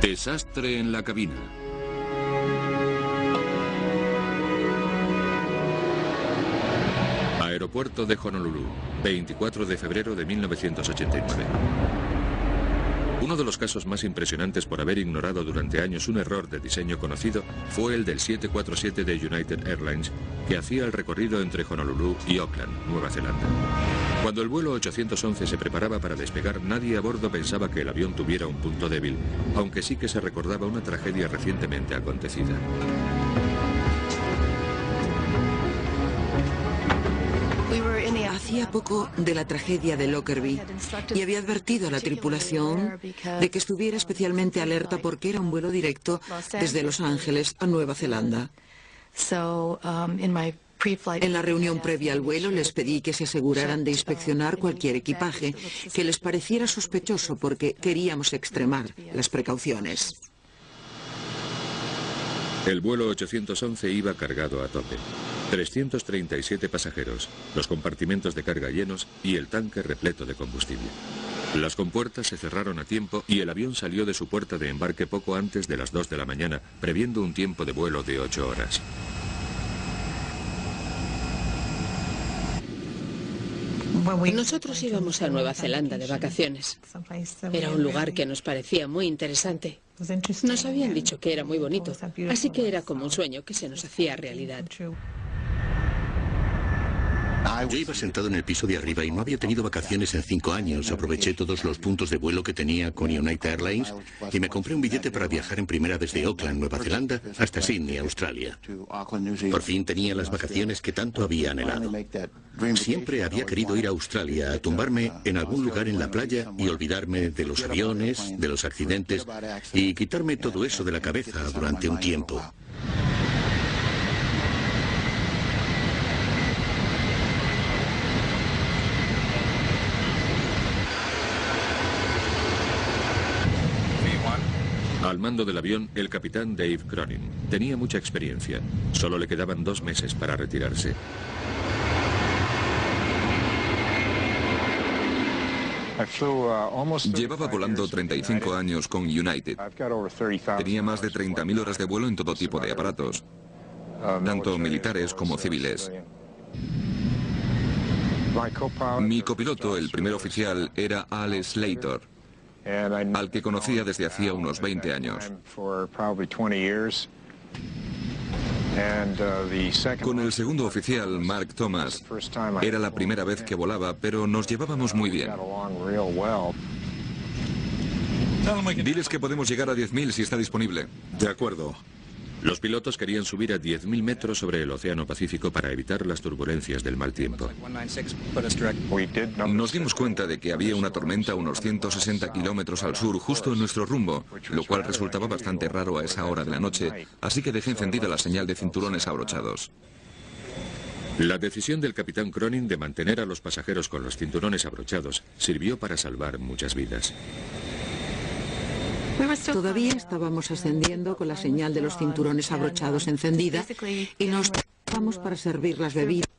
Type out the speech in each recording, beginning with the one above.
Desastre en la cabina. Aeropuerto de Honolulu, 24 de febrero de 1989. Uno de los casos más impresionantes por haber ignorado durante años un error de diseño conocido fue el del 747 de United Airlines, que hacía el recorrido entre Honolulu y Auckland, Nueva Zelanda. Cuando el vuelo 811 se preparaba para despegar, nadie a bordo pensaba que el avión tuviera un punto débil, aunque sí que se recordaba una tragedia recientemente acontecida. Hacía poco de la tragedia de Lockerbie y había advertido a la tripulación de que estuviera especialmente alerta porque era un vuelo directo desde Los Ángeles a Nueva Zelanda. En la reunión previa al vuelo les pedí que se aseguraran de inspeccionar cualquier equipaje que les pareciera sospechoso porque queríamos extremar las precauciones. El vuelo 811 iba cargado a tope. 337 pasajeros, los compartimentos de carga llenos y el tanque repleto de combustible. Las compuertas se cerraron a tiempo y el avión salió de su puerta de embarque poco antes de las 2 de la mañana, previendo un tiempo de vuelo de 8 horas. Nosotros íbamos a Nueva Zelanda de vacaciones. Era un lugar que nos parecía muy interesante. Nos habían dicho que era muy bonito, así que era como un sueño que se nos hacía realidad. Yo iba sentado en el piso de arriba y no había tenido vacaciones en 5 años. Aproveché todos los puntos de vuelo que tenía con United Airlines y me compré un billete para viajar en primera desde Auckland, Nueva Zelanda, hasta Sydney, Australia. Por fin tenía las vacaciones que tanto había anhelado. Siempre había querido ir a Australia, a tumbarme en algún lugar en la playa y olvidarme de los aviones, de los accidentes y quitarme todo eso de la cabeza durante un tiempo. Al mando del avión, el capitán Dave Cronin. Tenía mucha experiencia. Solo le quedaban 2 meses para retirarse. Llevaba volando 35 años con United. Tenía más de 30.000 horas de vuelo en todo tipo de aparatos, tanto militares como civiles. Mi copiloto, el primer oficial, era Al Slater, al que conocía desde hacía unos 20 años. Con el segundo oficial, Mark Thomas, era la primera vez que volaba, pero nos llevábamos muy bien. Diles que podemos llegar a 10.000 si está disponible. De acuerdo. Los pilotos querían subir a 10.000 metros sobre el Océano Pacífico para evitar las turbulencias del mal tiempo. Nos dimos cuenta de que había una tormenta a unos 160 kilómetros al sur, justo en nuestro rumbo, lo cual resultaba bastante raro a esa hora de la noche, así que dejé encendida la señal de cinturones abrochados. La decisión del capitán Cronin de mantener a los pasajeros con los cinturones abrochados sirvió para salvar muchas vidas. Todavía estábamos ascendiendo con la señal de los cinturones abrochados encendida y nos preparamos para servir las bebidas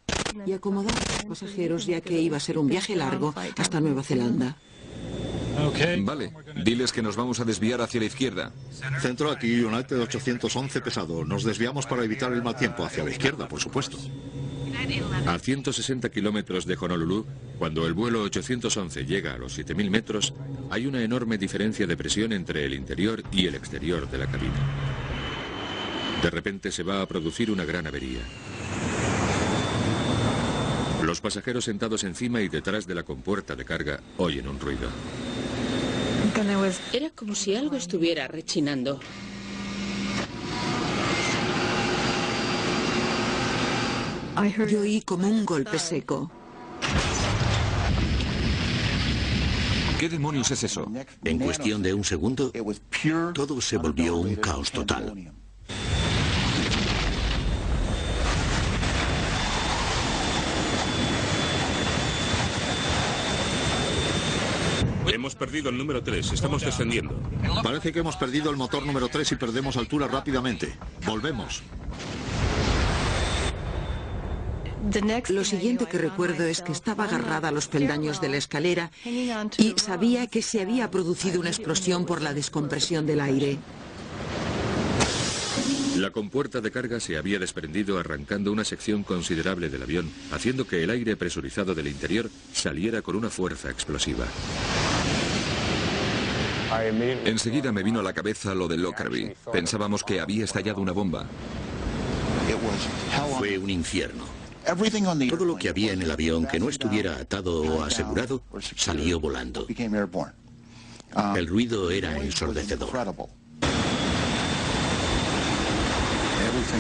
y acomodar a los pasajeros, ya que iba a ser un viaje largo hasta Nueva Zelanda. Vale, diles que nos vamos a desviar hacia la izquierda. Centro aquí, United 811 pesado. Nos desviamos para evitar el mal tiempo. Hacia la izquierda, por supuesto. A 160 kilómetros de Honolulu, cuando el vuelo 811 llega a los 7.000 metros, hay una enorme diferencia de presión entre el interior y el exterior de la cabina. De repente se va a producir una gran avería. Los pasajeros sentados encima y detrás de la compuerta de carga oyen un ruido. Era como si algo estuviera rechinando. Yo oí como un golpe seco. ¿Qué demonios es eso? En cuestión de un segundo, todo se volvió un caos total. Hemos perdido el número 3, estamos descendiendo. Parece que hemos perdido el motor número 3 y perdemos altura rápidamente. Volvemos. Lo siguiente que recuerdo es que estaba agarrada a los peldaños de la escalera y sabía que se había producido una explosión por la descompresión del aire. La compuerta de carga se había desprendido arrancando una sección considerable del avión, haciendo que el aire presurizado del interior saliera con una fuerza explosiva. Enseguida me vino a la cabeza lo de Lockerbie. Pensábamos que había estallado una bomba. Fue un infierno. Todo lo que había en el avión que no estuviera atado o asegurado salió volando. El ruido era ensordecedor.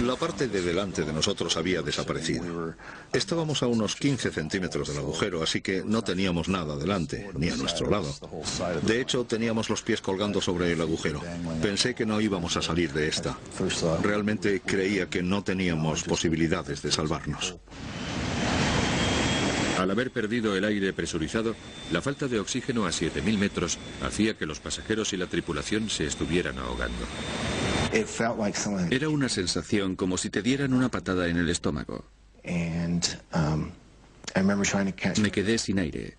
La parte de delante de nosotros había desaparecido. Estábamos a unos 15 centímetros del agujero, así que no teníamos nada delante, ni a nuestro lado. De hecho, teníamos los pies colgando sobre el agujero. Pensé que no íbamos a salir de esta. Realmente creía que no teníamos posibilidades de salvarnos. Al haber perdido el aire presurizado, la falta de oxígeno a 7.000 metros hacía que los pasajeros y la tripulación se estuvieran ahogando. Era una sensación como si te dieran una patada en el estómago. Me quedé sin aire.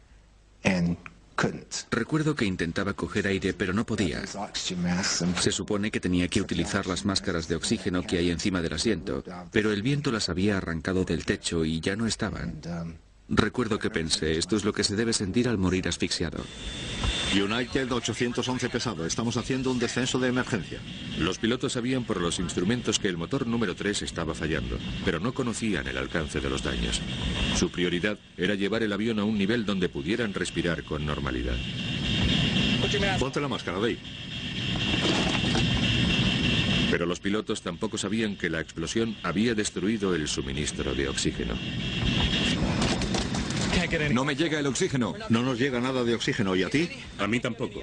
Recuerdo que intentaba coger aire, pero no podía. Se supone que tenía que utilizar las máscaras de oxígeno que hay encima del asiento, pero el viento las había arrancado del techo y ya no estaban. Recuerdo que pensé, esto es lo que se debe sentir al morir asfixiado. United 811 pesado, estamos haciendo un descenso de emergencia. Los pilotos sabían por los instrumentos que el motor número 3 estaba fallando, pero no conocían el alcance de los daños. Su prioridad era llevar el avión a un nivel donde pudieran respirar con normalidad. Ponte la máscara, Dave. Pero los pilotos tampoco sabían que la explosión había destruido el suministro de oxígeno. No me llega el oxígeno. No nos llega nada de oxígeno, ¿y a ti? A mí tampoco.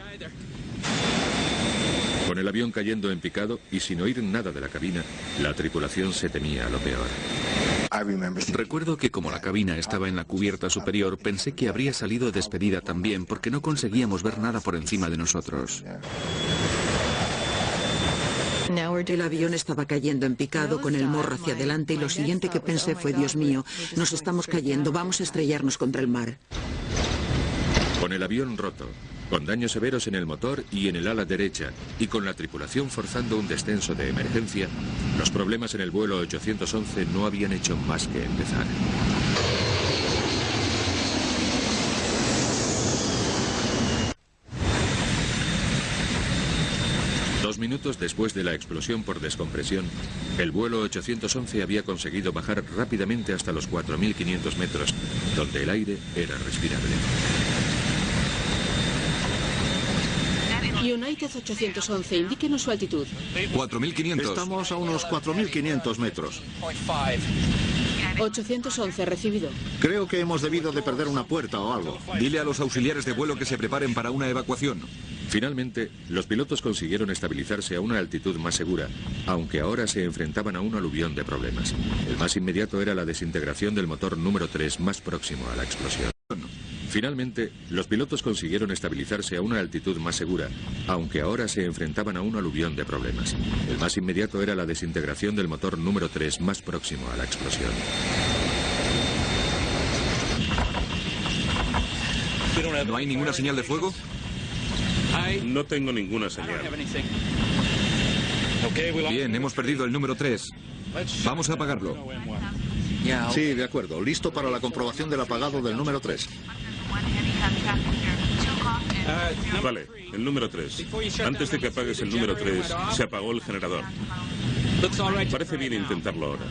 Con el avión cayendo en picado y sin oír nada de la cabina, la tripulación se temía lo peor. Recuerdo que como la cabina estaba en la cubierta superior, pensé que habría salido despedida también porque no conseguíamos ver nada por encima de nosotros. El avión estaba cayendo en picado con el morro hacia adelante y lo siguiente que pensé fue, Dios mío, nos estamos cayendo, vamos a estrellarnos contra el mar. Con el avión roto, con daños severos en el motor y en el ala derecha, y con la tripulación forzando un descenso de emergencia, los problemas en el vuelo 811 no habían hecho más que empezar. Dos minutos después de la explosión por descompresión, el vuelo 811 había conseguido bajar rápidamente hasta los 4.500 metros, donde el aire era respirable. United 811, indíquenos su altitud. 4.500. Estamos a unos 4.500 metros. 811, recibido. Creo que hemos debido de perder una puerta o algo. Dile a los auxiliares de vuelo que se preparen para una evacuación. Finalmente, los pilotos consiguieron estabilizarse a una altitud más segura, aunque ahora se enfrentaban a un aluvión de problemas. El más inmediato era la desintegración del motor número 3 más próximo a la explosión. Finalmente, los pilotos consiguieron estabilizarse a una altitud más segura, aunque ahora se enfrentaban a un aluvión de problemas. El más inmediato era la desintegración del motor número 3 más próximo a la explosión. ¿No hay ninguna señal de fuego? No tengo ninguna señal. Bien, hemos perdido el número 3. Vamos a apagarlo. Sí, de acuerdo. Listo para la comprobación del apagado del número 3. Vale, el número 3. Antes de que apagues el número 3, se apagó el generador. Parece bien intentarlo ahora.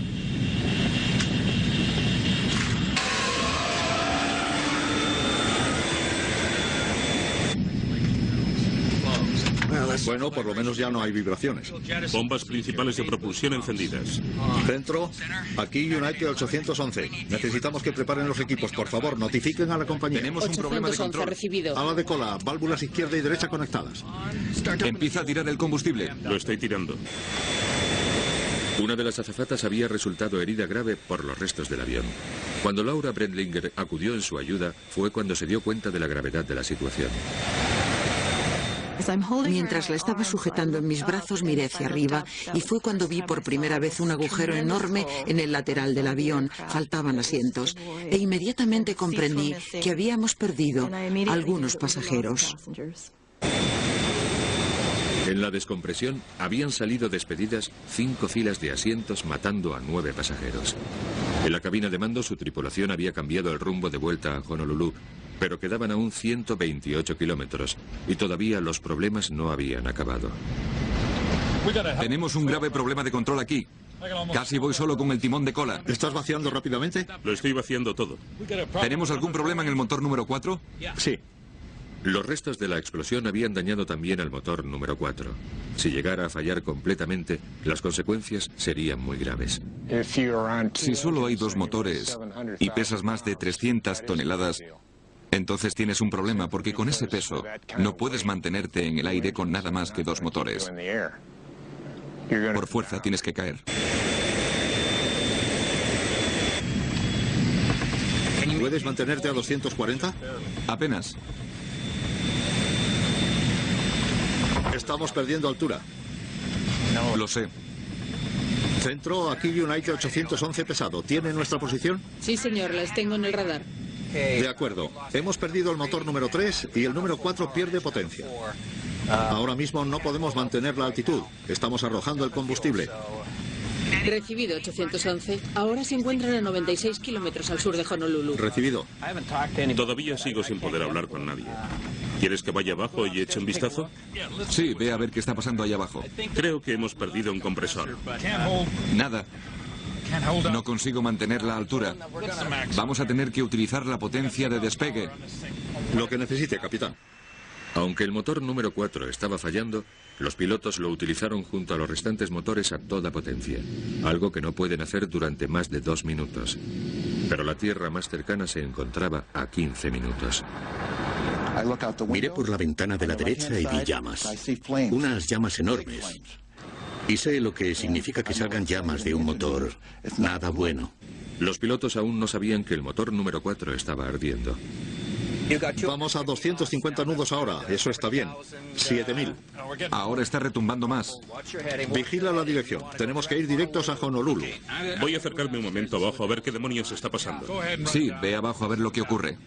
Bueno, por lo menos ya no hay vibraciones. Bombas principales de propulsión encendidas. Centro, aquí United 811. Necesitamos que preparen los equipos. Por favor, notifiquen a la compañía. Tenemos un problema de 811, control. recibido. Ala de cola, válvulas izquierda y derecha conectadas. Empieza a tirar el combustible. Lo estoy tirando. Una de las azafatas había resultado herida grave por los restos del avión. Cuando Laura Brendlinger acudió en su ayuda, fue cuando se dio cuenta de la gravedad de la situación. Mientras la estaba sujetando en mis brazos, miré hacia arriba y fue cuando vi por primera vez un agujero enorme en el lateral del avión. Faltaban asientos e inmediatamente comprendí que habíamos perdido algunos pasajeros. En la descompresión habían salido despedidas 5 filas de asientos, matando a 9 pasajeros. En la cabina de mando su tripulación había cambiado el rumbo de vuelta a Honolulu, pero quedaban aún 128 kilómetros y todavía los problemas no habían acabado. Tenemos un grave problema de control aquí. Casi voy solo con el timón de cola. ¿Estás vaciando rápidamente? Lo estoy vaciando todo. ¿Tenemos algún problema en el motor número 4? Sí. Los restos de la explosión habían dañado también al motor número 4. Si llegara a fallar completamente, las consecuencias serían muy graves. Si solo hay 2 motores y pesas más de 300 toneladas, entonces tienes un problema porque con ese peso no puedes mantenerte en el aire con nada más que 2 motores. Por fuerza tienes que caer. ¿Puedes mantenerte a 240? Apenas. Estamos perdiendo altura. Lo sé. Centro, aquí United 811 pesado. ¿Tiene nuestra posición? Sí, señor, las tengo en el radar. De acuerdo. Hemos perdido el motor número 3 y el número 4 pierde potencia. Ahora mismo no podemos mantener la altitud. Estamos arrojando el combustible. Recibido, 811. Ahora se encuentran a 96 kilómetros al sur de Honolulu. Recibido. Todavía sigo sin poder hablar con nadie. ¿Quieres que vaya abajo y eche un vistazo? Sí, ve a ver qué está pasando allá abajo. Creo que hemos perdido un compresor. Nada. No consigo mantener la altura. Vamos a tener que utilizar la potencia de despegue. Lo que necesite, capitán. Aunque el motor número 4 estaba fallando, los pilotos lo utilizaron junto a los restantes motores a toda potencia, algo que no pueden hacer durante más de 2 minutos. Pero la tierra más cercana se encontraba a 15 minutos. Miré por la ventana de la derecha y vi llamas. Unas llamas enormes. Y sé lo que significa que salgan llamas de un motor. Nada bueno. Los pilotos aún no sabían que el motor número 4 estaba ardiendo. Vamos a 250 nudos ahora. Eso está bien. 7000. Ahora está retumbando más. Vigila la dirección. Tenemos que ir directos a Honolulu. Voy a acercarme un momento abajo a ver qué demonios está pasando. Sí, ve abajo a ver lo que ocurre.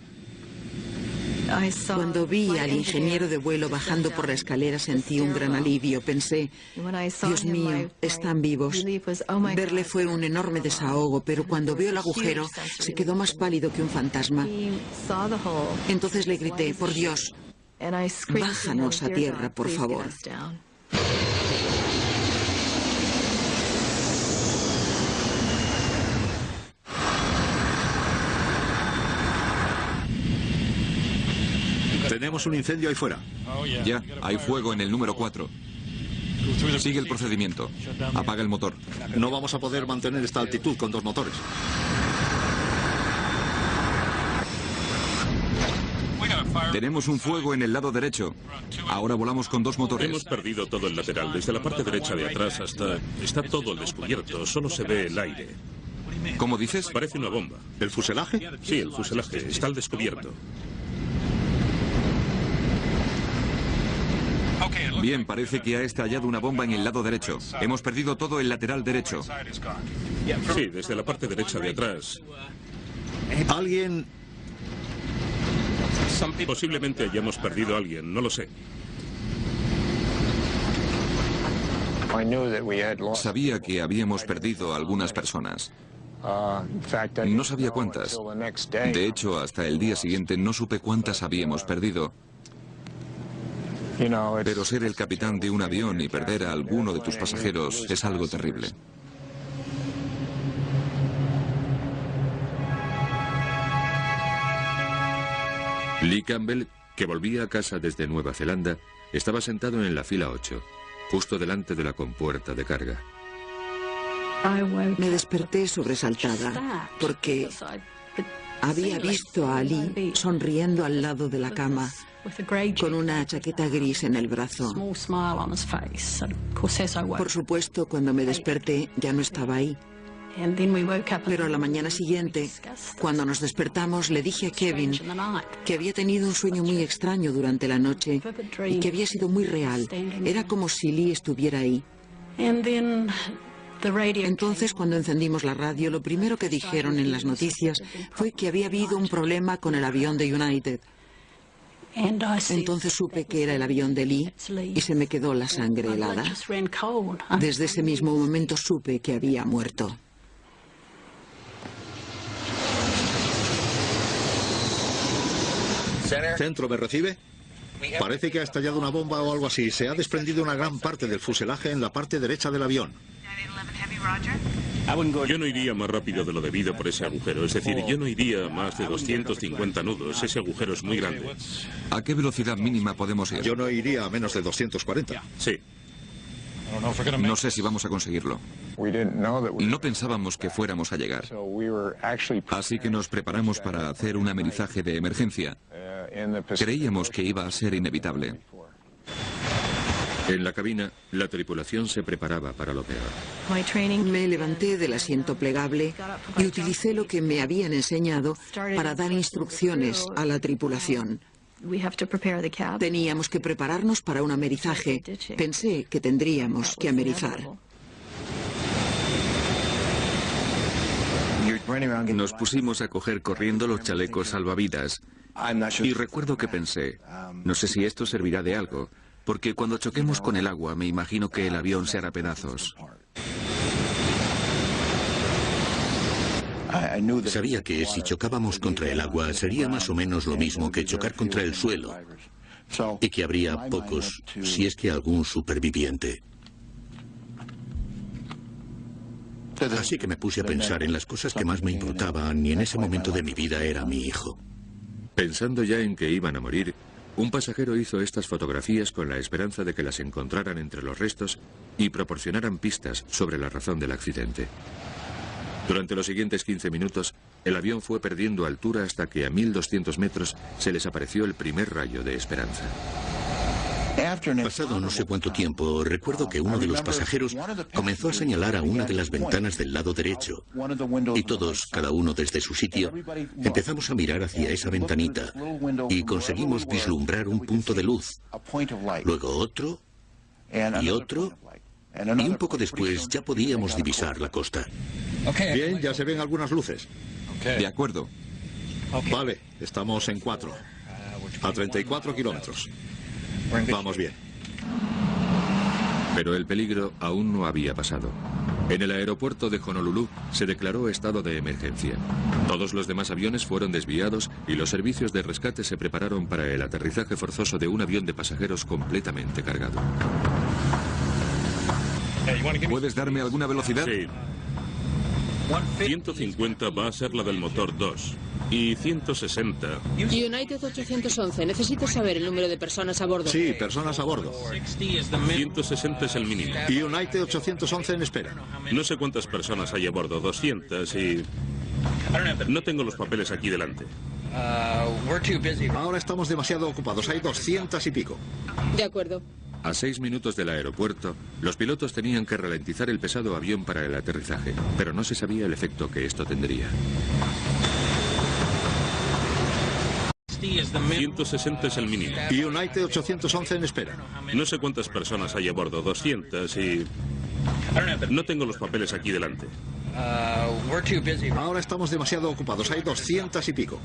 Cuando vi al ingeniero de vuelo bajando por la escalera sentí un gran alivio. Pensé, Dios mío, están vivos. Verle fue un enorme desahogo, pero cuando vio el agujero se quedó más pálido que un fantasma. Entonces le grité, por Dios, bájanos a tierra, por favor. Tenemos un incendio ahí fuera. Ya, hay fuego en el número 4. Sigue el procedimiento. Apaga el motor. No vamos a poder mantener esta altitud con 2 motores. Tenemos un fuego en el lado derecho. Ahora volamos con 2 motores. Hemos perdido todo el lateral. Desde la parte derecha de atrás hasta... Está todo al descubierto. Solo se ve el aire. ¿Cómo dices? Parece una bomba. ¿El fuselaje? Sí, el fuselaje. Está al descubierto. Bien, parece que ha estallado una bomba en el lado derecho. Hemos perdido todo el lateral derecho. Sí, desde la parte derecha de atrás. Alguien... Posiblemente hayamos perdido a alguien, no lo sé. Sabía que habíamos perdido a algunas personas. No sabía cuántas. De hecho, hasta el día siguiente no supe cuántas habíamos perdido. Pero ser el capitán de un avión y perder a alguno de tus pasajeros es algo terrible. Lee Campbell, que volvía a casa desde Nueva Zelanda, estaba sentado en la fila 8, justo delante de la compuerta de carga. Me desperté sobresaltada porque había visto a Ali sonriendo al lado de la cama, con una chaqueta gris en el brazo. Por supuesto, cuando me desperté ya no estaba ahí. Pero a la mañana siguiente, cuando nos despertamos, le dije a Kevin que había tenido un sueño muy extraño durante la noche y que había sido muy real. Era como si Lee estuviera ahí. Entonces, cuando encendimos la radio, lo primero que dijeron en las noticias fue que había habido un problema con el avión de United. Entonces supe que era el avión de Lee y se me quedó la sangre helada. Desde ese mismo momento supe que había muerto. ¿Centro me recibe? Parece que ha estallado una bomba o algo así. Se ha desprendido una gran parte del fuselaje en la parte derecha del avión. Yo no iría más rápido de lo debido por ese agujero. Es decir, yo no iría a más de 250 nudos. Ese agujero es muy grande. ¿A qué velocidad mínima podemos ir? Yo no iría a menos de 240. Sí. No sé si vamos a conseguirlo. No pensábamos que fuéramos a llegar. Así que nos preparamos para hacer un amenizaje de emergencia. Creíamos que iba a ser inevitable. En la cabina, la tripulación se preparaba para lo peor. Me levanté del asiento plegable y utilicé lo que me habían enseñado para dar instrucciones a la tripulación. Teníamos que prepararnos para un amerizaje. Pensé que tendríamos que amerizar. Nos pusimos a coger corriendo los chalecos salvavidas. Y recuerdo que pensé, no sé si esto servirá de algo, porque cuando choquemos con el agua me imagino que el avión se hará pedazos. Sabía que si chocábamos contra el agua sería más o menos lo mismo que chocar contra el suelo y que habría pocos, si es que algún superviviente. Así que me puse a pensar en las cosas que más me importaban y en ese momento de mi vida era mi hijo. Pensando ya en que iban a morir, un pasajero hizo estas fotografías con la esperanza de que las encontraran entre los restos y proporcionaran pistas sobre la razón del accidente. Durante los siguientes 15 minutos, el avión fue perdiendo altura hasta que a 1200 metros se les apareció el primer rayo de esperanza. Pasado no sé cuánto tiempo, recuerdo que uno de los pasajeros comenzó a señalar a una de las ventanas del lado derecho y todos, cada uno desde su sitio, empezamos a mirar hacia esa ventanita y conseguimos vislumbrar un punto de luz, luego otro y otro, y un poco después ya podíamos divisar la costa. Bien, ya se ven algunas luces. De acuerdo. Vale, estamos en 4. A 34 kilómetros. Vamos bien. Pero el peligro aún no había pasado. En el aeropuerto de Honolulu se declaró estado de emergencia. Todos los demás aviones fueron desviados y los servicios de rescate se prepararon para el aterrizaje forzoso de un avión de pasajeros completamente cargado. ¿Puedes darme alguna velocidad? Sí. 150 va a ser la del motor 2. Y 160. United 811, necesito saber el número de personas a bordo. Sí, personas a bordo. 160 es el mínimo. Y United 811 en espera. No sé cuántas personas hay a bordo, 200 y... No tengo los papeles aquí delante. Ahora estamos demasiado ocupados, hay 200 y pico. De acuerdo. A 6 minutos del aeropuerto, los pilotos tenían que ralentizar el pesado avión para el aterrizaje, pero no se sabía el efecto que esto tendría. 160 es el mínimo. Y United 811 en espera. No sé cuántas personas hay a bordo, 200 y... No tengo los papeles aquí delante. Ahora estamos demasiado ocupados, hay 200 y pico.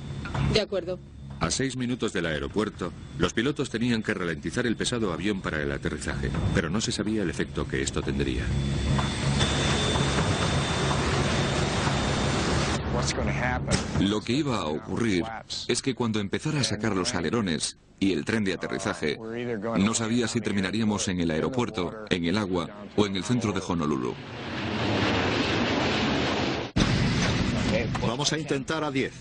De acuerdo. A 6 minutos del aeropuerto, los pilotos tenían que ralentizar el pesado avión para el aterrizaje, pero no se sabía el efecto que esto tendría. Lo que iba a ocurrir es que cuando empezara a sacar los alerones y el tren de aterrizaje, no sabía si terminaríamos en el aeropuerto, en el agua o en el centro de Honolulu. Vamos a intentar a 10.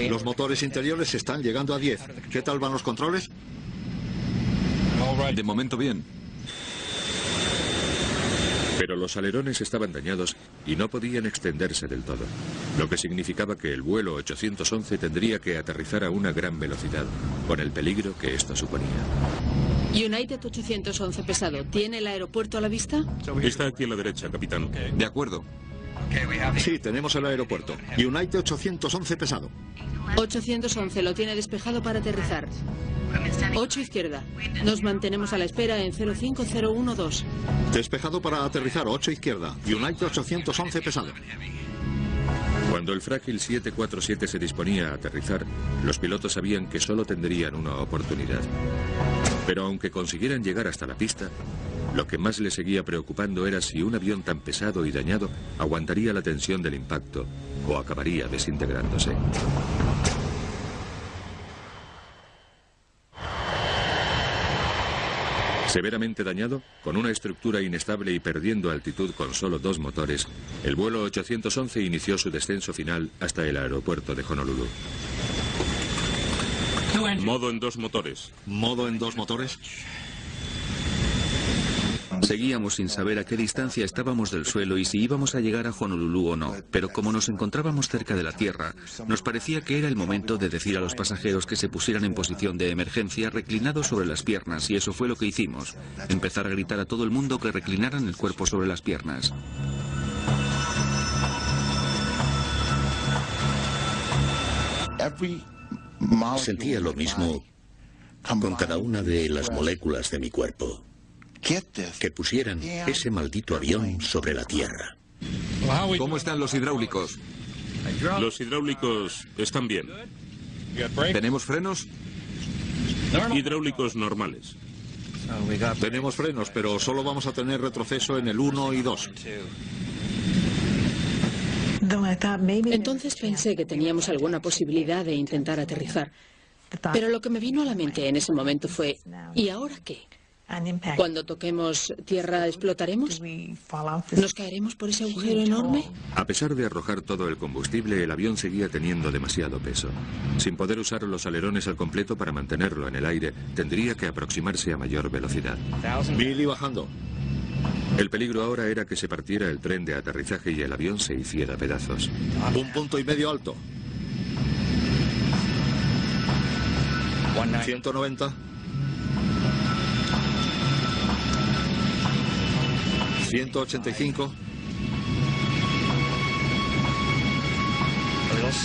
Los motores interiores están llegando a 10. ¿Qué tal van los controles? De momento bien. Pero los alerones estaban dañados y no podían extenderse del todo, lo que significaba que el vuelo 811 tendría que aterrizar a una gran velocidad, con el peligro que esto suponía. United 811 pesado, ¿tiene el aeropuerto a la vista? Está aquí a la derecha, capitán. De acuerdo. Sí, tenemos el aeropuerto. United 811 pesado. 811 lo tiene despejado para aterrizar. 8 izquierda. Nos mantenemos a la espera en 05012. Despejado para aterrizar, 8 izquierda. United 811 pesado. Cuando el frágil 747 se disponía a aterrizar, los pilotos sabían que solo tendrían una oportunidad. Pero aunque consiguieran llegar hasta la pista, lo que más les seguía preocupando era si un avión tan pesado y dañado aguantaría la tensión del impacto o acabaría desintegrándose. Severamente dañado, con una estructura inestable y perdiendo altitud con solo 2 motores, el vuelo 811 inició su descenso final hasta el aeropuerto de Honolulu. Modo en 2 motores. ¿Modo en 2 motores? Seguíamos sin saber a qué distancia estábamos del suelo y si íbamos a llegar a Honolulu o no, pero como nos encontrábamos cerca de la tierra, nos parecía que era el momento de decir a los pasajeros que se pusieran en posición de emergencia reclinados sobre las piernas, y eso fue lo que hicimos. Empezar a gritar a todo el mundo que reclinaran el cuerpo sobre las piernas. Sentía lo mismo con cada una de las moléculas de mi cuerpo. Que pusieran ese maldito avión sobre la tierra. ¿Cómo están los hidráulicos? Los hidráulicos están bien. ¿Tenemos frenos? Hidráulicos normales. Tenemos frenos, pero solo vamos a tener retroceso en el 1 y 2. Entonces pensé que teníamos alguna posibilidad de intentar aterrizar. Pero lo que me vino a la mente en ese momento fue, ¿y ahora qué? Cuando toquemos tierra, ¿explotaremos? ¿Nos caeremos por ese agujero enorme? A pesar de arrojar todo el combustible, el avión seguía teniendo demasiado peso. Sin poder usar los alerones al completo para mantenerlo en el aire, tendría que aproximarse a mayor velocidad. Billy bajando. El peligro ahora era que se partiera el tren de aterrizaje y el avión se hiciera pedazos. 1,5 puntos alto. 190. 185.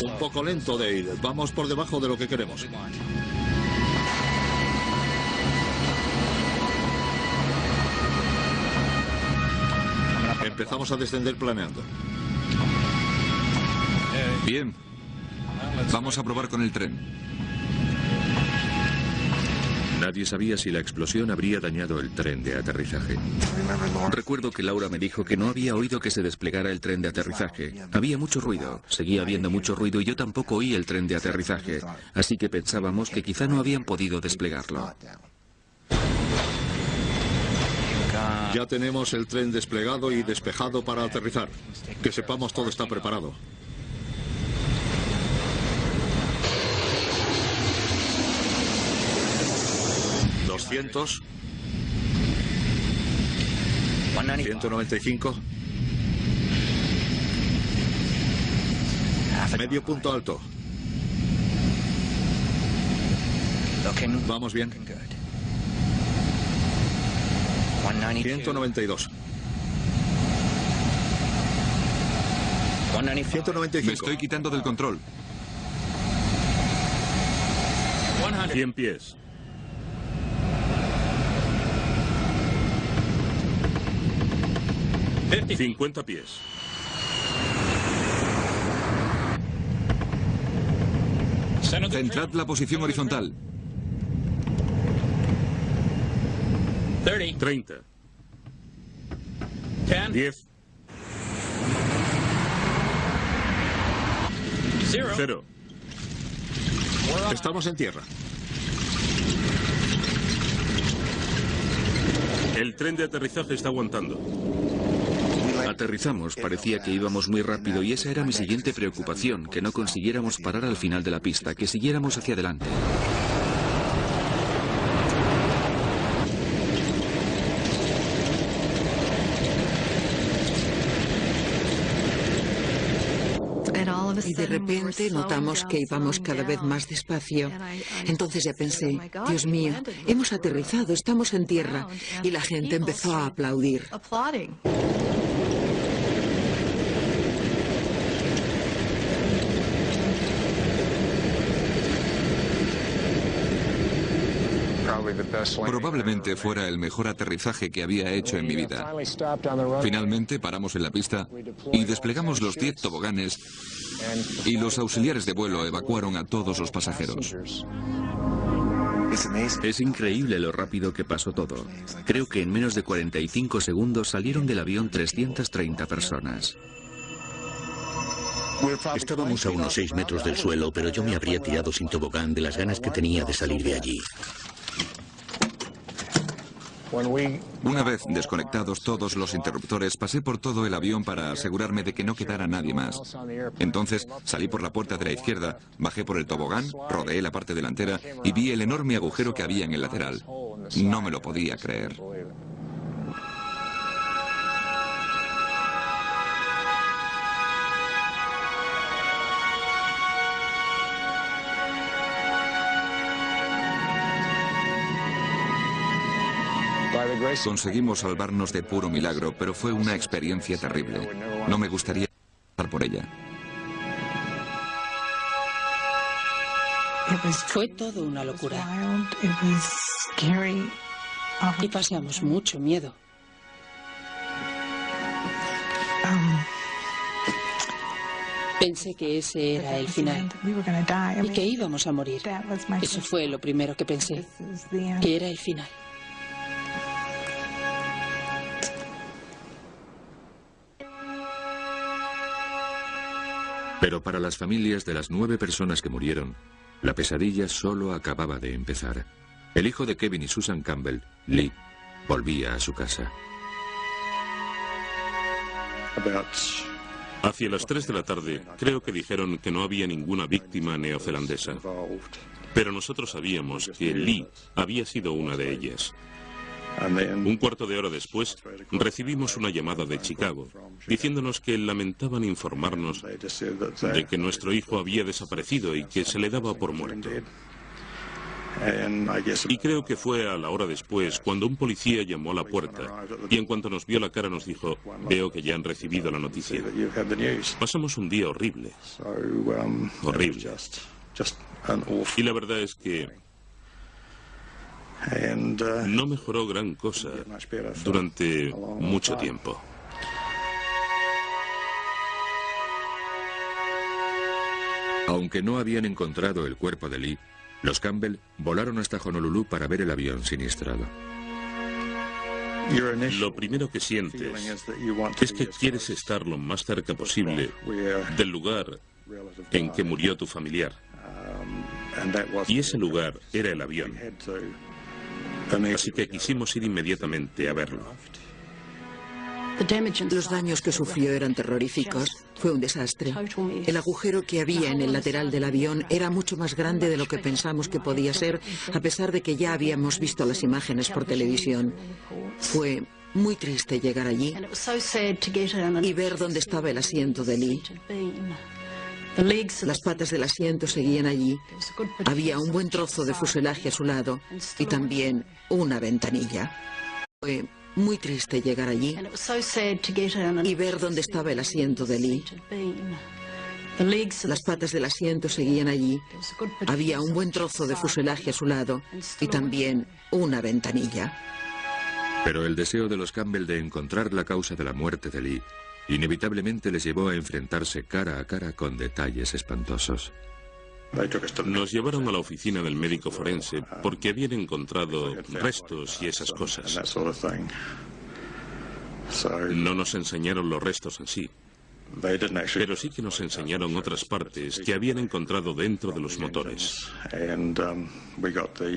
Un poco lento, Dale. Vamos por debajo de lo que queremos. Empezamos a descender planeando. Bien. Vamos a probar con el tren. Nadie sabía si la explosión habría dañado el tren de aterrizaje. Recuerdo que Laura me dijo que no había oído que se desplegara el tren de aterrizaje. Había mucho ruido, seguía habiendo mucho ruido y yo tampoco oí el tren de aterrizaje, así que pensábamos que quizá no habían podido desplegarlo. Ya tenemos el tren desplegado y despejado para aterrizar. Que sepamos todo está preparado. ¿200? 195. Medio punto alto. Vamos bien. 192. 195. Me estoy quitando del control. 100 pies. 50 pies. Centrad la posición horizontal. 30. 10. 0. Estamos en tierra. El tren de aterrizaje está aguantando. Aterrizamos, parecía que íbamos muy rápido y esa era mi siguiente preocupación, que no consiguiéramos parar al final de la pista, que siguiéramos hacia adelante. Y de repente notamos que íbamos cada vez más despacio. Entonces ya pensé, Dios mío, hemos aterrizado, estamos en tierra. Y la gente empezó a aplaudir. Probablemente fuera el mejor aterrizaje que había hecho en mi vida. Finalmente paramos en la pista y desplegamos los 10 toboganes y los auxiliares de vuelo evacuaron a todos los pasajeros. Es increíble lo rápido que pasó todo. Creo que en menos de 45 segundos salieron del avión 330 personas. Estábamos a unos 6 metros del suelo, pero yo me habría tirado sin tobogán de las ganas que tenía de salir de allí. Una vez desconectados todos los interruptores, pasé por todo el avión para asegurarme de que no quedara nadie más. Entonces salí por la puerta de la izquierda, bajé por el tobogán, rodeé la parte delantera y vi el enorme agujero que había en el lateral. No me lo podía creer. Conseguimos salvarnos de puro milagro, pero fue una experiencia terrible. No me gustaría pasar por ella. Fue todo una locura. Y pasamos mucho miedo. Pensé que ese era el final y que íbamos a morir. Eso fue lo primero que pensé, que era el final. Pero para las familias de las 9 personas que murieron, la pesadilla solo acababa de empezar. El hijo de Kevin y Susan Campbell, Lee, volvía a su casa. Hacia las 3 de la tarde, creo que dijeron que no había ninguna víctima neozelandesa. Pero nosotros sabíamos que Lee había sido una de ellas. Un cuarto de hora después, recibimos una llamada de Chicago, diciéndonos que lamentaban informarnos de que nuestro hijo había desaparecido y que se le daba por muerto. Y creo que fue a la hora después cuando un policía llamó a la puerta y en cuanto nos vio la cara nos dijo: veo que ya han recibido la noticia. Pasamos un día horrible. Horrible. Y la verdad es que no mejoró gran cosa durante mucho tiempo. Aunque no habían encontrado el cuerpo de Lee, los Campbell volaron hasta Honolulu para ver el avión siniestrado. Lo primero que sientes es que quieres estar lo más cerca posible del lugar en que murió tu familiar. Y ese lugar era el avión. Así que quisimos ir inmediatamente a verlo. Los daños que sufrió eran terroríficos. Fue un desastre. El agujero que había en el lateral del avión era mucho más grande de lo que pensamos que podía ser, a pesar de que ya habíamos visto las imágenes por televisión. Fue muy triste llegar allí y ver dónde estaba el asiento de Lee. Las patas del asiento seguían allí. Había un buen trozo de fuselaje a su lado y también una ventanilla. Fue muy triste llegar allí y ver dónde estaba el asiento de Lee. Las patas del asiento seguían allí. Había un buen trozo de fuselaje a su lado y también una ventanilla. Pero el deseo de los Campbell de encontrar la causa de la muerte de Lee inevitablemente les llevó a enfrentarse cara a cara con detalles espantosos. Nos llevaron a la oficina del médico forense porque habían encontrado restos y esas cosas. No nos enseñaron los restos en sí, pero sí que nos enseñaron otras partes que habían encontrado dentro de los motores.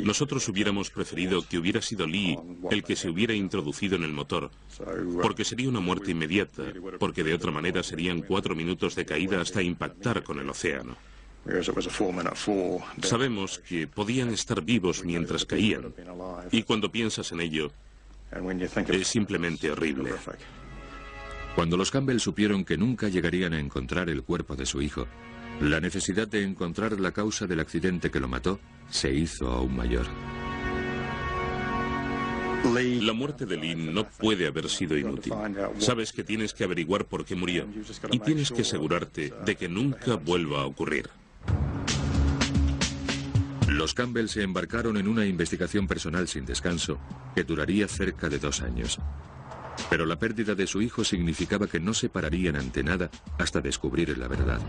Nosotros hubiéramos preferido que hubiera sido Lee el que se hubiera introducido en el motor, porque sería una muerte inmediata, porque de otra manera serían 4 minutos de caída hasta impactar con el océano. Sabemos que podían estar vivos mientras caían, y cuando piensas en ello, es simplemente horrible. Cuando los Campbell supieron que nunca llegarían a encontrar el cuerpo de su hijo, la necesidad de encontrar la causa del accidente que lo mató se hizo aún mayor. La muerte de Lee no puede haber sido inútil. Sabes que tienes que averiguar por qué murió y tienes que asegurarte de que nunca vuelva a ocurrir. Los Campbell se embarcaron en una investigación personal sin descanso que duraría cerca de 2 años. Pero la pérdida de su hijo significaba que no se pararían ante nada hasta descubrir la verdad.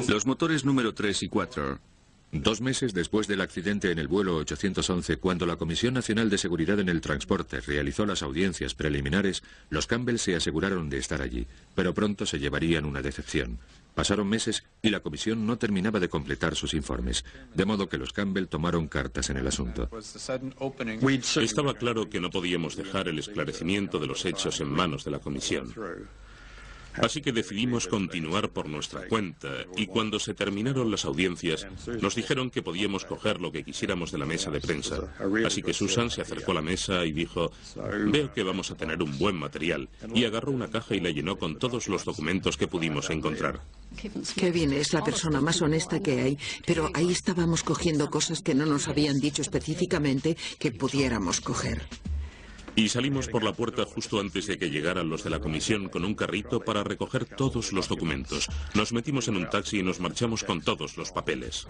Los motores número 3 y 4. 2 meses después del accidente en el vuelo 811, cuando la Comisión Nacional de Seguridad en el Transporte realizó las audiencias preliminares, los Campbell se aseguraron de estar allí, pero pronto se llevarían una decepción. Pasaron meses y la comisión no terminaba de completar sus informes, de modo que los Campbell tomaron cartas en el asunto. Estaba claro que no podíamos dejar el esclarecimiento de los hechos en manos de la comisión. Así que decidimos continuar por nuestra cuenta y cuando se terminaron las audiencias nos dijeron que podíamos coger lo que quisiéramos de la mesa de prensa. Así que Susan se acercó a la mesa y dijo, veo que vamos a tener un buen material, y agarró una caja y la llenó con todos los documentos que pudimos encontrar. Kevin es la persona más honesta que hay, pero ahí estábamos cogiendo cosas que no nos habían dicho específicamente que pudiéramos coger. Y salimos por la puerta justo antes de que llegaran los de la comisión con un carrito para recoger todos los documentos. Nos metimos en un taxi y nos marchamos con todos los papeles.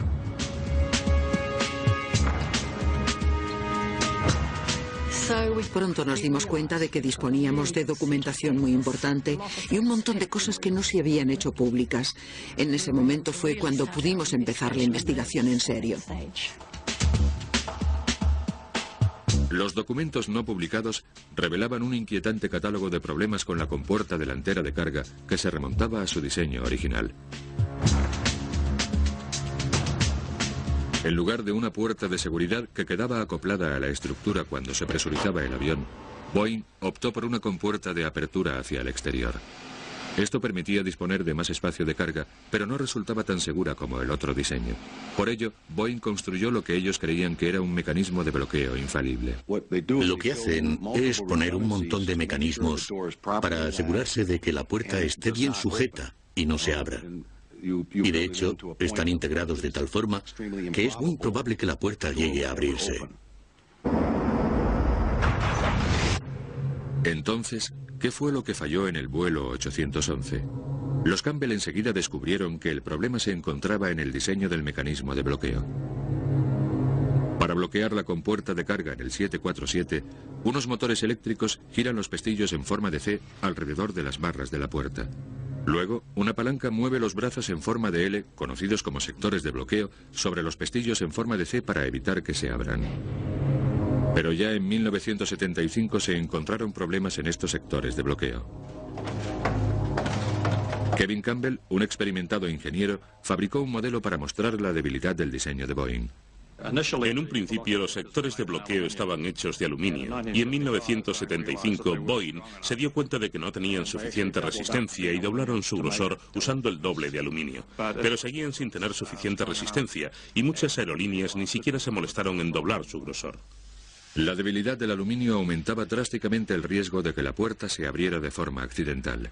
Pronto nos dimos cuenta de que disponíamos de documentación muy importante y un montón de cosas que no se habían hecho públicas. En ese momento fue cuando pudimos empezar la investigación en serio. Los documentos no publicados revelaban un inquietante catálogo de problemas con la compuerta delantera de carga que se remontaba a su diseño original. En lugar de una puerta de seguridad que quedaba acoplada a la estructura cuando se presurizaba el avión, Boeing optó por una compuerta de apertura hacia el exterior. Esto permitía disponer de más espacio de carga, pero no resultaba tan segura como el otro diseño. Por ello, Boeing construyó lo que ellos creían que era un mecanismo de bloqueo infalible. Lo que hacen es poner un montón de mecanismos para asegurarse de que la puerta esté bien sujeta y no se abra. Y de hecho, están integrados de tal forma que es muy probable que la puerta llegue a abrirse. Entonces, ¿qué fue lo que falló en el vuelo 811? Los Campbell enseguida descubrieron que el problema se encontraba en el diseño del mecanismo de bloqueo. Para bloquear la compuerta de carga en el 747, unos motores eléctricos giran los pestillos en forma de C alrededor de las barras de la puerta. Luego, una palanca mueve los brazos en forma de L, conocidos como sectores de bloqueo, sobre los pestillos en forma de C para evitar que se abran. Pero ya en 1975 se encontraron problemas en estos sectores de bloqueo. Kevin Campbell, un experimentado ingeniero, fabricó un modelo para mostrar la debilidad del diseño de Boeing. En un principio los sectores de bloqueo estaban hechos de aluminio y en 1975 Boeing se dio cuenta de que no tenían suficiente resistencia y doblaron su grosor usando el doble de aluminio. Pero seguían sin tener suficiente resistencia y muchas aerolíneas ni siquiera se molestaron en doblar su grosor. La debilidad del aluminio aumentaba drásticamente el riesgo de que la puerta se abriera de forma accidental.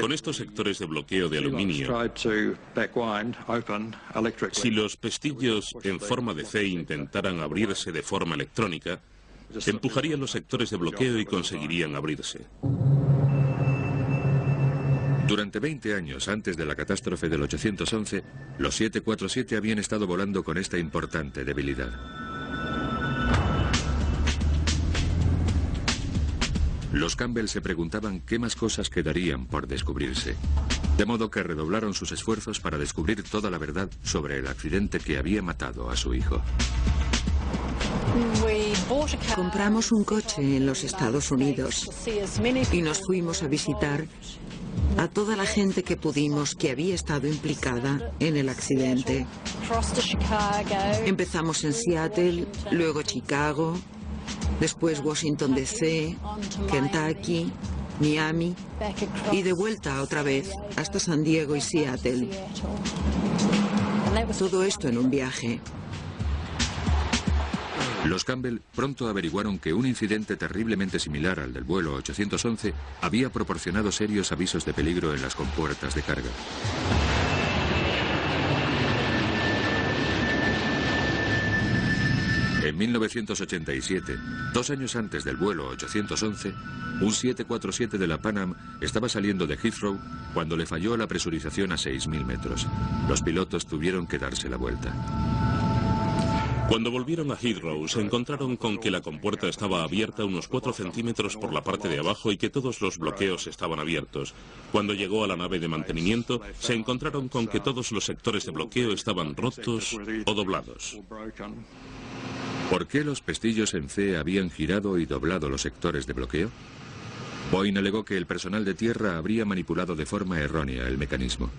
Con estos sectores de bloqueo de aluminio, si los pestillos en forma de C intentaran abrirse de forma electrónica, empujarían los sectores de bloqueo y conseguirían abrirse. Durante 20 años antes de la catástrofe del 811, los 747 habían estado volando con esta importante debilidad. Los Campbell se preguntaban qué más cosas quedarían por descubrirse, de modo que redoblaron sus esfuerzos para descubrir toda la verdad sobre el accidente que había matado a su hijo. Compramos un coche en los Estados Unidos y nos fuimos a visitar a toda la gente que pudimos que había estado implicada en el accidente. Empezamos en Seattle, luego Chicago, después Washington D.C., Kentucky, Miami y de vuelta otra vez hasta San Diego y Seattle. Todo esto en un viaje. Los Campbell pronto averiguaron que un incidente terriblemente similar al del vuelo 811 había proporcionado serios avisos de peligro en las compuertas de carga. En 1987, 2 años antes del vuelo 811, un 747 de la Pan Am estaba saliendo de Heathrow cuando le falló la presurización a 6.000 metros. Los pilotos tuvieron que darse la vuelta. Cuando volvieron a Heathrow, se encontraron con que la compuerta estaba abierta unos 4 centímetros por la parte de abajo y que todos los bloqueos estaban abiertos. Cuando llegó a la nave de mantenimiento, se encontraron con que todos los sectores de bloqueo estaban rotos o doblados. ¿Por qué los pestillos en C habían girado y doblado los sectores de bloqueo? Boeing alegó que el personal de tierra habría manipulado de forma errónea el mecanismo.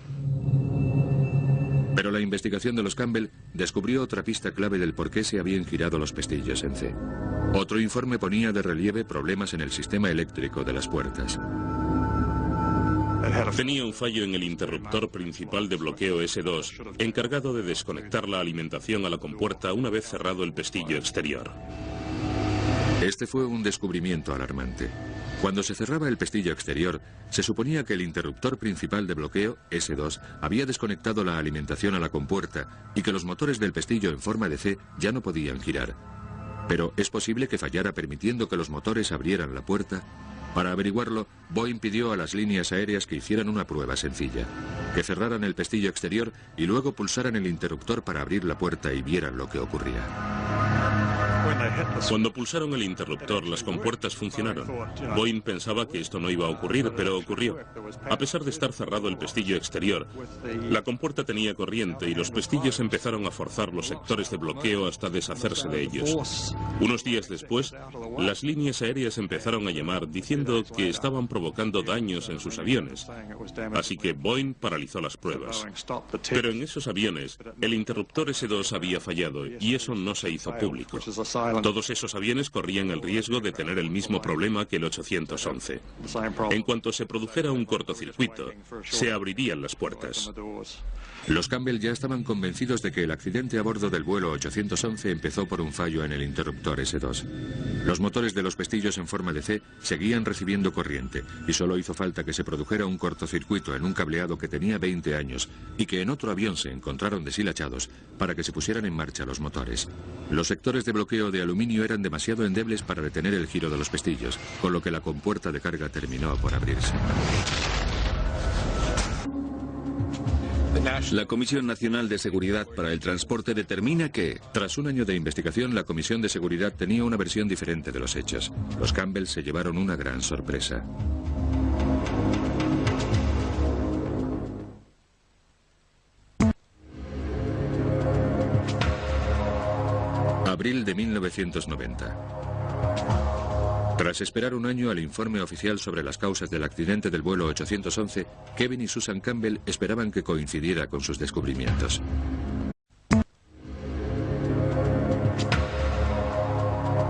Pero la investigación de los Campbell descubrió otra pista clave del por qué se habían girado los pestillos en C. Otro informe ponía de relieve problemas en el sistema eléctrico de las puertas. Tenía un fallo en el interruptor principal de bloqueo S2, encargado de desconectar la alimentación a la compuerta una vez cerrado el pestillo exterior. Este fue un descubrimiento alarmante. Cuando se cerraba el pestillo exterior, se suponía que el interruptor principal de bloqueo, S2, había desconectado la alimentación a la compuerta y que los motores del pestillo en forma de C ya no podían girar. Pero es posible que fallara permitiendo que los motores abrieran la puerta. Para averiguarlo, Boeing pidió a las líneas aéreas que hicieran una prueba sencilla, que cerraran el pestillo exterior y luego pulsaran el interruptor para abrir la puerta y vieran lo que ocurría. Cuando pulsaron el interruptor, las compuertas funcionaron. Boeing pensaba que esto no iba a ocurrir, pero ocurrió. A pesar de estar cerrado el pestillo exterior, la compuerta tenía corriente y los pestillos empezaron a forzar los sectores de bloqueo hasta deshacerse de ellos. Unos días después, las líneas aéreas empezaron a llamar diciendo que estaban provocando daños en sus aviones. Así que Boeing paralizó las pruebas. Pero en esos aviones, el interruptor S2 había fallado y eso no se hizo público. Todos esos aviones corrían el riesgo de tener el mismo problema que el 811. En cuanto se produjera un cortocircuito, se abrirían las puertas. Los Campbell ya estaban convencidos de que el accidente a bordo del vuelo 811 empezó por un fallo en el interruptor S2. Los motores de los pestillos en forma de C seguían recibiendo corriente y solo hizo falta que se produjera un cortocircuito en un cableado que tenía 20 años y que en otro avión se encontraron deshilachados para que se pusieran en marcha los motores. Los sectores de bloqueo de aluminio eran demasiado endebles para detener el giro de los pestillos, con lo que la compuerta de carga terminó por abrirse. La Comisión Nacional de Seguridad para el Transporte determina que, tras un año de investigación, la Comisión de Seguridad tenía una versión diferente de los hechos. Los Campbell se llevaron una gran sorpresa. Abril de 1990. Tras esperar un año al informe oficial sobre las causas del accidente del vuelo 811, Kevin y Susan Campbell esperaban que coincidiera con sus descubrimientos.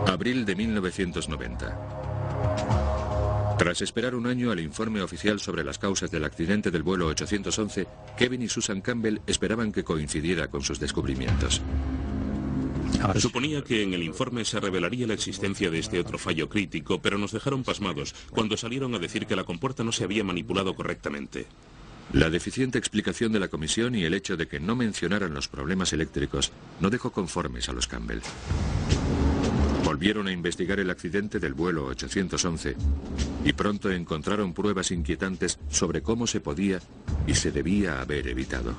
Abril de 1990. Tras esperar un año al informe oficial sobre las causas del accidente del vuelo 811, Kevin y Susan Campbell esperaban que coincidiera con sus descubrimientos. Suponía que en el informe se revelaría la existencia de este otro fallo crítico, pero nos dejaron pasmados cuando salieron a decir que la compuerta no se había manipulado correctamente. La deficiente explicación de la comisión y el hecho de que no mencionaran los problemas eléctricos no dejó conformes a los Campbell. Volvieron a investigar el accidente del vuelo 811 y pronto encontraron pruebas inquietantes sobre cómo se podía y se debía haber evitado.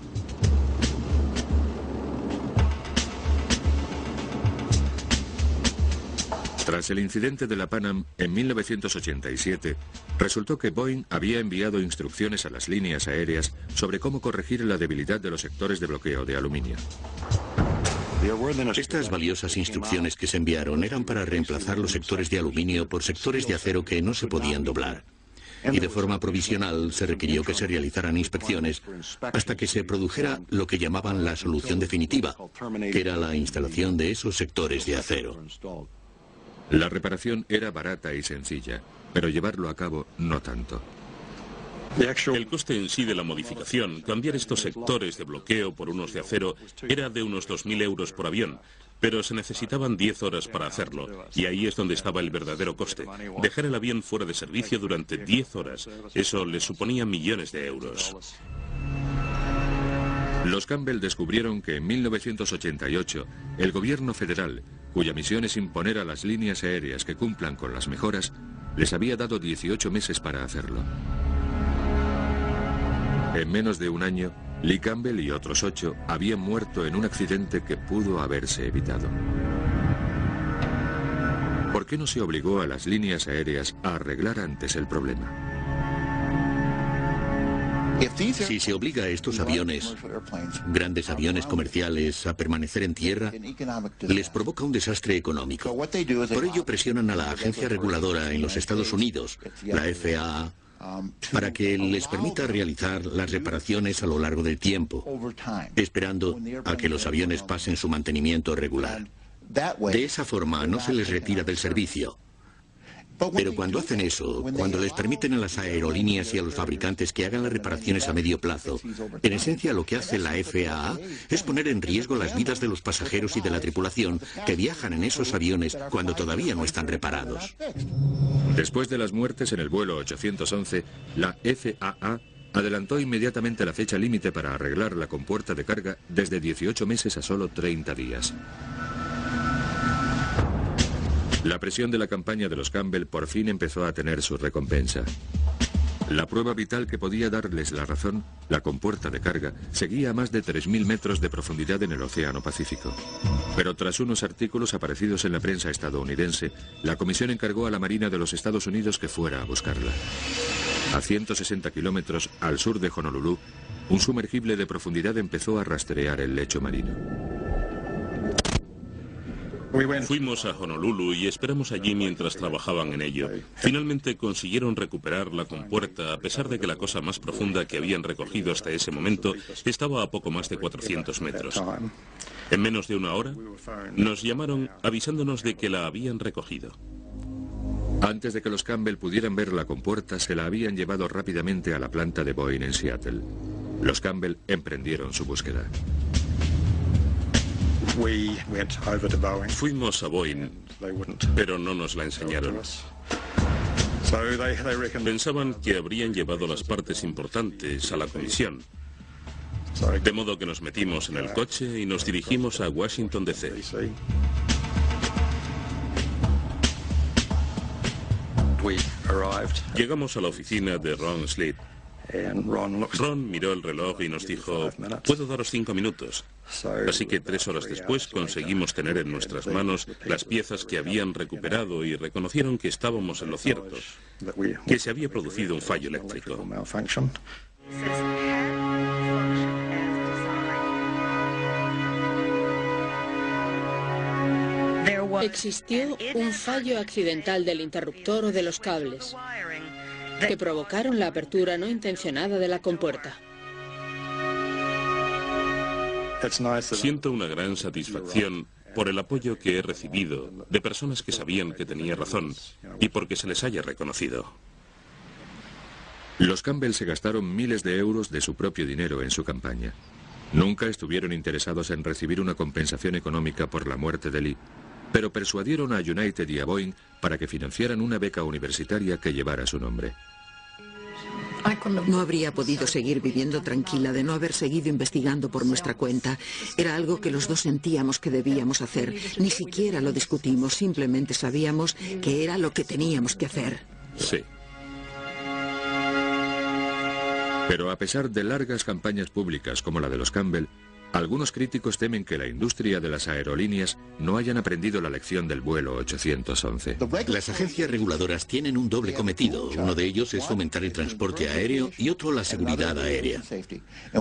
Tras el incidente de la Pan Am en 1987, resultó que Boeing había enviado instrucciones a las líneas aéreas sobre cómo corregir la debilidad de los sectores de bloqueo de aluminio. Estas valiosas instrucciones que se enviaron eran para reemplazar los sectores de aluminio por sectores de acero que no se podían doblar. Y de forma provisional se requirió que se realizaran inspecciones hasta que se produjera lo que llamaban la solución definitiva, que era la instalación de esos sectores de acero. La reparación era barata y sencilla, pero llevarlo a cabo no tanto. El coste en sí de la modificación, cambiar estos sectores de bloqueo por unos de acero, era de unos 2.000 euros por avión, pero se necesitaban 10 horas para hacerlo, y ahí es donde estaba el verdadero coste. Dejar el avión fuera de servicio durante 10 horas, eso le suponía millones de euros. Los Campbell descubrieron que en 1988 el gobierno federal, cuya misión es imponer a las líneas aéreas que cumplan con las mejoras, les había dado 18 meses para hacerlo. En menos de un año, Lee Campbell y otros 8 habían muerto en un accidente que pudo haberse evitado. ¿Por qué no se obligó a las líneas aéreas a arreglar antes el problema? Si se obliga a estos aviones, grandes aviones comerciales, a permanecer en tierra, les provoca un desastre económico. Por ello presionan a la agencia reguladora en los Estados Unidos, la FAA, para que les permita realizar las reparaciones a lo largo del tiempo, esperando a que los aviones pasen su mantenimiento regular. De esa forma no se les retira del servicio. Pero cuando hacen eso, cuando les permiten a las aerolíneas y a los fabricantes que hagan las reparaciones a medio plazo, en esencia lo que hace la FAA es poner en riesgo las vidas de los pasajeros y de la tripulación que viajan en esos aviones cuando todavía no están reparados. Después de las muertes en el vuelo 811, la FAA adelantó inmediatamente la fecha límite para arreglar la compuerta de carga desde 18 meses a solo 30 días. La presión de la campaña de los Campbell por fin empezó a tener su recompensa. La prueba vital que podía darles la razón, la compuerta de carga, seguía a más de 3.000 metros de profundidad en el Océano Pacífico. Pero tras unos artículos aparecidos en la prensa estadounidense, la comisión encargó a la Marina de los Estados Unidos que fuera a buscarla. A 160 kilómetros al sur de Honolulu, un sumergible de profundidad empezó a rastrear el lecho marino. Fuimos a Honolulu y esperamos allí mientras trabajaban en ello. Finalmente consiguieron recuperar la compuerta a pesar de que la cosa más profunda que habían recogido hasta ese momento estaba a poco más de 400 metros. En menos de una hora nos llamaron avisándonos de que la habían recogido. Antes de que los Campbell pudieran ver la compuerta, se la habían llevado rápidamente a la planta de Boeing en Seattle. Los Campbell emprendieron su búsqueda. Fuimos a Boeing, pero no nos la enseñaron. Pensaban que habrían llevado las partes importantes a la comisión. De modo que nos metimos en el coche y nos dirigimos a Washington, D.C. Llegamos a la oficina de Ron Sleet. Ron miró el reloj y nos dijo, puedo daros 5 minutos. Así que 3 horas después conseguimos tener en nuestras manos las piezas que habían recuperado y reconocieron que estábamos en lo cierto, que se había producido un fallo eléctrico. Existió un fallo accidental del interruptor o de los cables que provocaron la apertura no intencionada de la compuerta. Siento una gran satisfacción por el apoyo que he recibido de personas que sabían que tenía razón y porque se les haya reconocido. Los Campbell se gastaron miles de euros de su propio dinero en su campaña. Nunca estuvieron interesados en recibir una compensación económica por la muerte de Lee, pero persuadieron a United y a Boeing para que financiaran una beca universitaria que llevara su nombre. No habría podido seguir viviendo tranquila de no haber seguido investigando por nuestra cuenta. Era algo que los dos sentíamos que debíamos hacer. Ni siquiera lo discutimos, simplemente sabíamos que era lo que teníamos que hacer. Sí. Pero a pesar de largas campañas públicas como la de los Campbell, algunos críticos temen que la industria de las aerolíneas no hayan aprendido la lección del vuelo 811. Las agencias reguladoras tienen un doble cometido. Uno de ellos es fomentar el transporte aéreo y otro la seguridad aérea.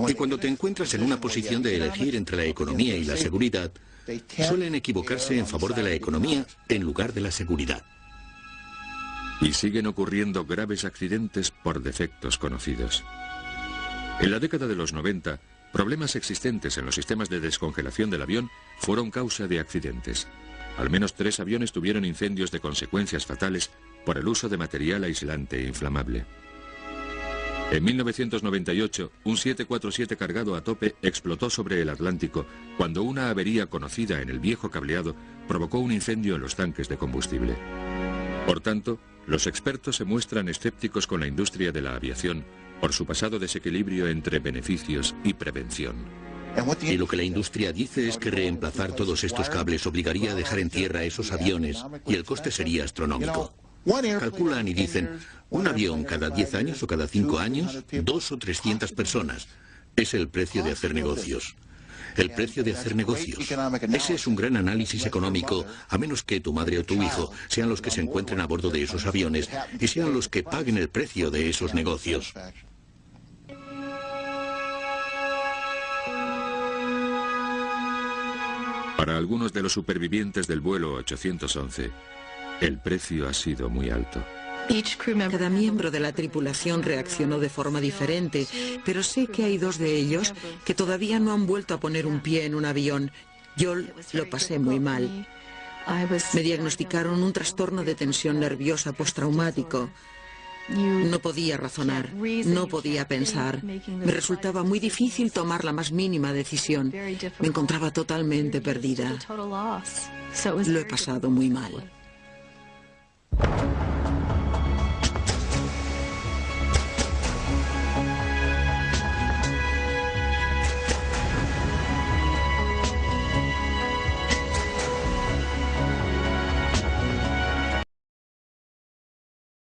Y cuando te encuentras en una posición de elegir entre la economía y la seguridad, suelen equivocarse en favor de la economía en lugar de la seguridad. Y siguen ocurriendo graves accidentes por defectos conocidos. En la década de los 90, problemas existentes en los sistemas de descongelación del avión fueron causa de accidentes. Al menos 3 aviones tuvieron incendios de consecuencias fatales por el uso de material aislante e inflamable. En 1998, un 747 cargado a tope explotó sobre el Atlántico cuando una avería conocida en el viejo cableado provocó un incendio en los tanques de combustible. Por tanto, los expertos se muestran escépticos con la industria de la aviación por su pasado desequilibrio entre beneficios y prevención. Y lo que la industria dice es que reemplazar todos estos cables obligaría a dejar en tierra esos aviones y el coste sería astronómico. Calculan y dicen, un avión cada 10 años o cada 5 años, 2 o 300 personas. Es el precio de hacer negocios. El precio de hacer negocios. Ese es un gran análisis económico, a menos que tu madre o tu hijo sean los que se encuentren a bordo de esos aviones y sean los que paguen el precio de esos negocios. Para algunos de los supervivientes del vuelo 811, el precio ha sido muy alto. Cada miembro de la tripulación reaccionó de forma diferente, pero sé que hay 2 de ellos que todavía no han vuelto a poner un pie en un avión. Yo lo pasé muy mal. Me diagnosticaron un trastorno de tensión nerviosa postraumático. No podía razonar, no podía pensar. Me resultaba muy difícil tomar la más mínima decisión. Me encontraba totalmente perdida. Lo he pasado muy mal.